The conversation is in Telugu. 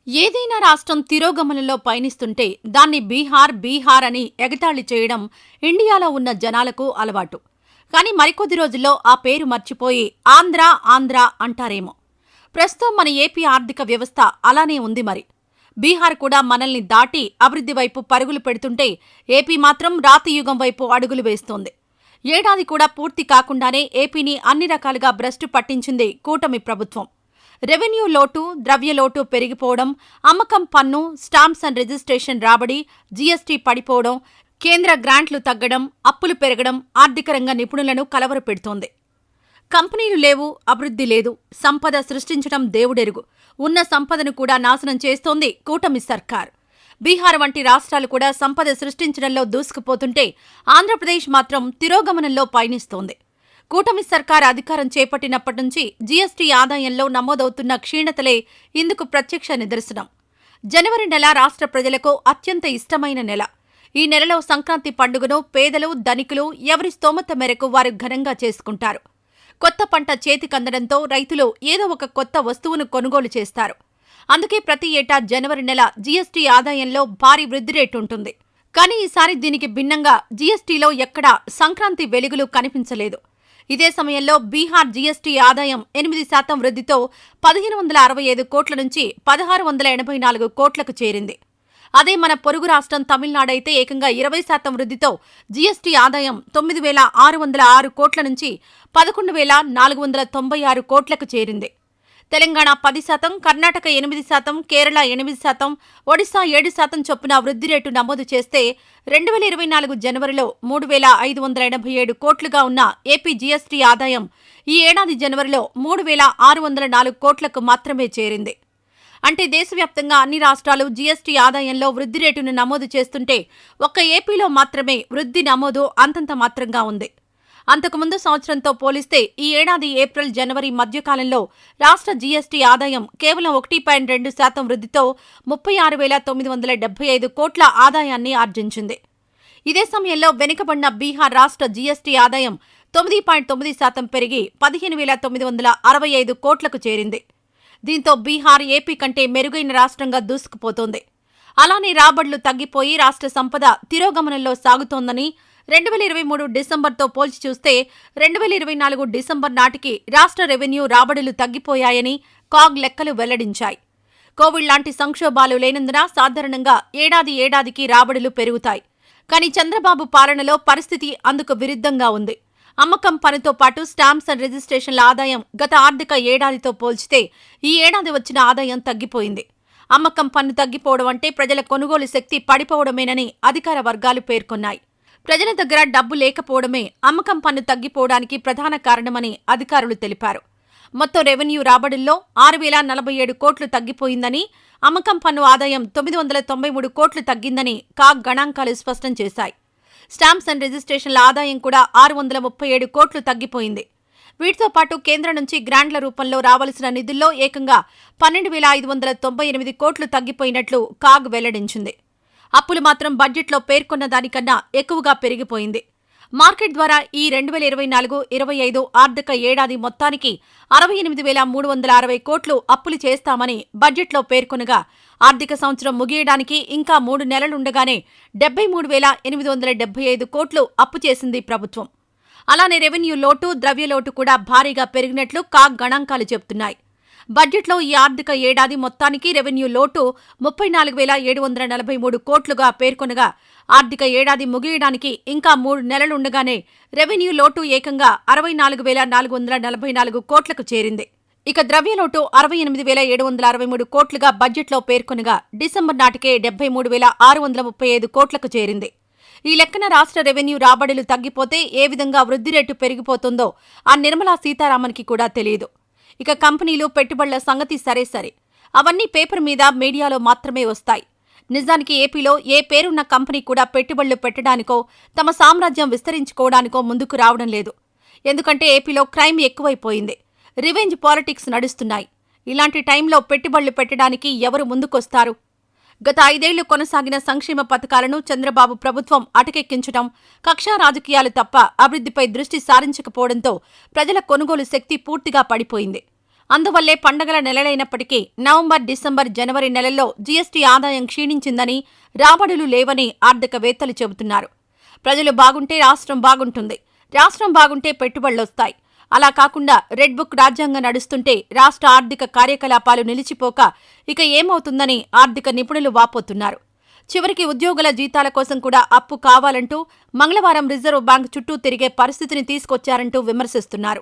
ఏదైనా రాష్ట్రం తిరోగమనంలో పయనిస్తుంటే దాన్ని బీహార్ బీహార్ అని ఎగతాళి చేయడం ఇండియాలో ఉన్న జనాలకు అలవాటు. కానీ మరికొద్ది రోజుల్లో ఆ పేరు మర్చిపోయి ఆంధ్ర ఆంధ్ర అంటారేమో. ప్రస్తుతం మన ఏపీ ఆర్థిక వ్యవస్థ అలానే ఉంది మరి. బీహార్ కూడా మనల్ని దాటి అభివృద్ధి వైపు పరుగులు పెడుతుంటే ఏపీ మాత్రం రాతియుగం వైపు అడుగులు వేస్తోంది. ఏడాది కూడా పూర్తి కాకుండానే ఏపీని అన్ని రకాలుగా భ్రష్టు పట్టించింది కూటమి ప్రభుత్వం. రెవెన్యూ లోటు, ద్రవ్యలోటు పెరిగిపోవడం, అమ్మకం పన్ను, స్టాంప్స్ అండ్ రిజిస్ట్రేషన్ రాబడి, జీఎస్టీ పడిపోవడం, కేంద్ర గ్రాంట్లు తగ్గడం, అప్పులు పెరగడం ఆర్థిక రంగ నిపుణులను కలవరపెడుతోంది. కంపెనీలు లేవు, అభివృద్ధి లేదు, సంపద సృష్టించడం దేవుడెరుగు. ఉన్న సంపదను కూడా నాశనం చేస్తోంది కూటమి సర్కార్. బీహార్ వంటి రాష్ట్రాలు కూడా సంపద సృష్టించడంలో దూసుకుపోతుంటే ఆంధ్రప్రదేశ్ మాత్రం తిరోగమనంలో పయనిస్తోంది. కూటమి సర్కార్ అధికారం చేపట్టినప్పటి నుంచి జీఎస్టీ ఆదాయంలో నమోదవుతున్న క్షీణతలే ఇందుకు ప్రత్యక్ష నిదర్శనం. జనవరి నెల రాష్ట్ర ప్రజలకు అత్యంత ఇష్టమైన నెల. ఈ నెలలో సంక్రాంతి పండుగను పేదలు, ధనికులు ఎవరి స్తోమత మేరకు వారు ఘనంగా చేసుకుంటారు. కొత్త పంట చేతికందడంతో రైతులు ఏదో ఒక కొత్త వస్తువును కొనుగోలు చేస్తారు. అందుకే ప్రతి ఏటా జనవరి నెల జీఎస్టీ ఆదాయంలో భారీ వృద్ధి రేటు ఉంటుంది. కానీ ఈసారి దీనికి భిన్నంగా జీఎస్టీలో ఎక్కడా సంక్రాంతి వెలుగులు కనిపించలేదు. ఇదే సమయంలో బీహార్ జీఎస్టీ ఆదాయం 8% వృద్ధితో 1565 కోట్ల నుంచి 1684 కోట్లకు చేరింది. అదే మన పొరుగు రాష్ట్రం తమిళనాడైతే ఏకంగా 20% వృద్ధితో జీఎస్టీ ఆదాయం 9606 కోట్ల నుంచి 11,496 కోట్లకు చేరింది. తెలంగాణ 10%, కర్ణాటక 8%, కేరళ 8%, ఒడిశా 7% చొప్పున వృద్ధి రేటు నమోదు చేస్తే 2024 జనవరిలో 3,587 కోట్లుగా ఉన్న ఏపీ జీఎస్టీ ఆదాయం ఈ ఏడాది జనవరిలో 3,604 కోట్లకు మాత్రమే చేరింది. అంటే దేశవ్యాప్తంగా అన్ని రాష్ట్రాలు జీఎస్టీ ఆదాయంలో వృద్ధి రేటును నమోదు చేస్తుంటే ఒక్క ఏపీలో మాత్రమే వృద్ధి నమోదు అంతంత మాత్రంగా ఉంది. అంతకుముందు సంవత్సరంతో పోలిస్తే ఈ ఏడాది ఏప్రిల్, జనవరి మధ్యకాలంలో రాష్ట్ర జీఎస్టీ ఆదాయం కేవలం 1.2% వృద్ధితో 36,975 కోట్ల ఆదాయాన్ని ఆర్జించింది. ఇదే సమయంలో వెనుకబడిన బీహార్ రాష్ట్ర జీఎస్టీ ఆదాయం 9.9% పెరిగి 15,965 కోట్లకు చేరింది. దీంతో బీహార్ ఏపీ కంటే మెరుగైన రాష్ట్రంగా దూసుకుపోతోంది. అలానే రాబడులు తగ్గిపోయి రాష్ట్ర సంపద తిరోగమనంలో సాగుతోందని 2023 డిసెంబర్తో పోల్చి చూస్తే 2024 డిసెంబర్ నాటికి రాష్ట్ర రెవెన్యూ రాబడులు తగ్గిపోయాయని కాగ్ లెక్కలు వెల్లడించాయి. కోవిడ్ లాంటి సంక్షోభాలు లేనందున సాధారణంగా ఏడాదికి రాబడులు పెరుగుతాయి. కానీ చంద్రబాబు పాలనలో పరిస్థితి అందుకు విరుద్ధంగా ఉంది. అమ్మకం పన్నుతో పాటు స్టాంప్స్ అండ్ రిజిస్ట్రేషన్ల ఆదాయం గత ఆర్థిక ఏడాదితో పోల్చితే ఈ ఏడాది వచ్చిన ఆదాయం తగ్గిపోయింది. అమ్మకం పన్ను తగ్గిపోవడం అంటే ప్రజల కొనుగోలు శక్తి పడిపోవడమేనని అధికార వర్గాలు పేర్కొన్నాయి. ప్రజల దగ్గర డబ్బు లేకపోవడమే అమ్మకం పన్ను తగ్గిపోవడానికి ప్రధాన కారణమని అధికారులు తెలిపారు. మొత్తం రెవెన్యూ రాబడుల్లో 6,047 కోట్లు తగ్గిపోయిందని, అమ్మకం పన్ను ఆదాయం 993 కోట్లు తగ్గిందని కాగ్ గణాంకాలు స్పష్టం చేశాయి. స్టాంప్స్ అండ్ రిజిస్ట్రేషన్ల ఆదాయం కూడా 637 కోట్లు తగ్గిపోయింది. వీటితో పాటు కేంద్రం నుంచి గ్రాంట్ల రూపంలో రావలసిన నిధుల్లో ఏకంగా 12,598 కోట్లు తగ్గిపోయినట్లు కాగ్ వెల్లడించింది. అప్పులు మాత్రం బడ్జెట్లో పేర్కొన్న దానికన్నా ఎక్కువగా పెరిగిపోయింది. మార్కెట్ ద్వారా ఈ 2024-25 ఆర్థిక ఏడాది మొత్తానికి 68,360 కోట్లు అప్పులు చేస్తామని బడ్జెట్లో పేర్కొనగా ఆర్థిక సంవత్సరం ముగియడానికి ఇంకా 3 నెలలుండగానే 73,875 కోట్లు అప్పు చేసింది ప్రభుత్వం. అలానే రెవెన్యూ లోటు, ద్రవ్యలోటు కూడా భారీగా పెరిగినట్లు కాగ్ గణాంకాలు చెబుతున్నాయి. బడ్జెట్లో ఈ ఆర్థిక ఏడాది మొత్తానికి రెవెన్యూ లోటు 34,743 కోట్లుగా పేర్కొనగా ఆర్థిక ఏడాది ముగియడానికి ఇంకా 3 నెలలుండగానే రెవెన్యూ లోటు ఏకంగా 64,444 కోట్లకు చేరింది. ఇక ద్రవ్యలోటు 68,763 కోట్లుగా బడ్జెట్లో పేర్కొనగా డిసెంబర్ నాటికే 73,635 కోట్లకు చేరింది. ఈ లెక్కన రాష్ట్ర రెవెన్యూ రాబడులు తగ్గిపోతే ఏ విధంగా వృద్ధి రేటు పెరిగిపోతుందో ఆ నిర్మలా సీతారామన్కి కూడా తెలియదు. ఇక కంపెనీలు, పెట్టుబడుల సంగతి సరే, అవన్నీ పేపర్ మీద, మీడియాలో మాత్రమే వస్తాయి. నిజానికి ఏపీలో ఏ పేరున్న కంపెనీ కూడా పెట్టుబడులు పెట్టడానికో, తమ సామ్రాజ్యం విస్తరించుకోవడానికో ముందుకు రావడం లేదు. ఎందుకంటే ఏపీలో క్రైమ్ ఎక్కువైపోయింది. రివెంజ్ పాలిటిక్స్ నడుస్తున్నాయి. ఇలాంటి టైంలో పెట్టుబడులు పెట్టడానికి ఎవరు ముందుకొస్తారు? గత 5 ఏళ్లు కొనసాగిన సంక్షేమ పథకాలను చంద్రబాబు ప్రభుత్వం అటకెక్కించడం, కక్షా రాజకీయాలు తప్ప అభివృద్ధిపై దృష్టి సారించకపోవడంతో ప్రజల కొనుగోలు శక్తి పూర్తిగా పడిపోయింది. అందువల్లే పండగల నెలలైనప్పటికీ నవంబర్, డిసెంబర్, జనవరి నెలల్లో జీఎస్టీ ఆదాయం క్షీణించిందని, రాబడులు లేవని ఆర్థికవేత్తలు చెబుతున్నారు. ప్రజలు బాగుంటే రాష్ట్రం బాగుంటుంది, రాష్ట్రం బాగుంటే పెట్టుబడులొస్తాయి. అలా కాకుండా రెడ్ బుక్ రాజ్యాంగం నడుస్తుంటే రాష్ట్ర ఆర్థిక కార్యకలాపాలు నిలిచిపోక ఇక ఏమవుతుందని ఆర్థిక నిపుణులు వాపోతున్నారు. చివరికి ఉద్యోగుల జీతాల కోసం కూడా అప్పు కావాలంటూ మంగళవారం రిజర్వ్ బ్యాంక్ చుట్టూ తిరిగే పరిస్థితిని తీసుకొచ్చారంటూ విమర్శిస్తున్నారు.